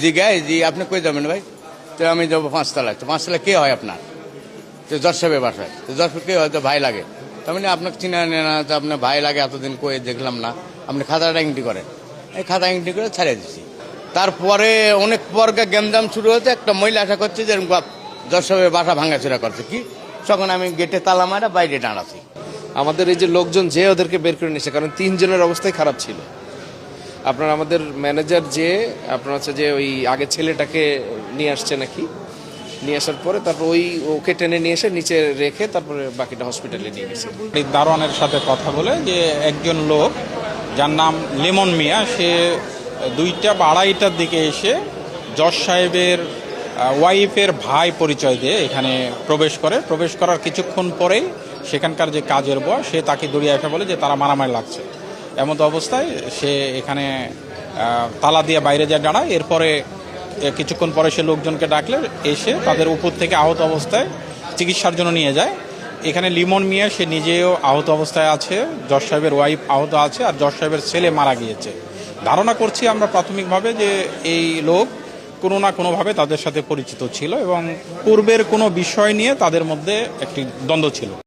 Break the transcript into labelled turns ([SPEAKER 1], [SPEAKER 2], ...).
[SPEAKER 1] জিজ্ঞাসা জি আপনি কই যাবেন ভাই? তো আমি যাবো 5 তলায়। তো 5 তলায় কে হয় আপনার? তো জজ সাহেবের বাসায়। তো জজ কে হয়তো ভাই লাগে। তার মানে আপনাকে চিনা না, তো আপনার ভাই লাগে এতদিন কই দেখলাম না, আপনি খাতাটা এন্ট্রি করেন। এই খাতা এন্ট্রি করে ছাড়িয়ে দিচ্ছি। তারপরে অনেক পরকে গ্যামজাম শুরু হতে একটা মহিলা আশা করছে যে জজ সাহেবের বাসা ভাঙাচোরা করছে কি, তখন আমি গেটে তালা মারা বাইরে দাঁড়াচ্ছি।
[SPEAKER 2] আমাদের এই যে লোকজন যে ওদেরকে বের করে নিয়েছে, কারণ 3 জনের অবস্থাই খারাপ ছিল। আপনার আমাদের ম্যানেজার যে আপনার হচ্ছে যে ওই আগে ছেলেটাকে নিয়ে আসছে নাকি, নিয়ে আসার পরে তারপর ওকে টেনে নিয়ে এসে নিচে রেখে তারপরে বাকিটা হসপিটালে নিয়ে গেছে।
[SPEAKER 3] দারোয়ানের সাথে কথা বলে যে একজন লোক যার নাম লেমন মিয়া, সে 2টা বা 2:30টার দিকে এসে জজ সাহেবের ওয়াইফের ভাই পরিচয় দিয়ে এখানে প্রবেশ করার কিছুক্ষণ পরেই সেখানকার যে কাজের বয় সে তাকে দড়িয়ে এসে বলে যে তারা মারামারি লাগছে। এমত অবস্থায় সে এখানে তালা দিয়ে বাইরে যায় দাঁড়ায়। এরপরে কিছুক্ষণ পরে সে লোকজনকে ডাকলে এসে তাদের উপর থেকে আহত অবস্থায় চিকিৎসার জন্য নিয়ে যায়। এখানে লিমন মিয়া সে নিজেও আহত অবস্থায় আছে, জজ সাহেবের ওয়াইফ আহত আছে, আর জজ সাহেবের ছেলে মারা গিয়েছে। ধারণা করছি আমরা প্রাথমিকভাবে যে এই লোক কোনো না কোনোভাবে তাদের সাথে পরিচিত ছিল এবং পূর্বের কোনো বিষয় নিয়ে তাদের মধ্যে একটি দ্বন্দ্ব ছিল।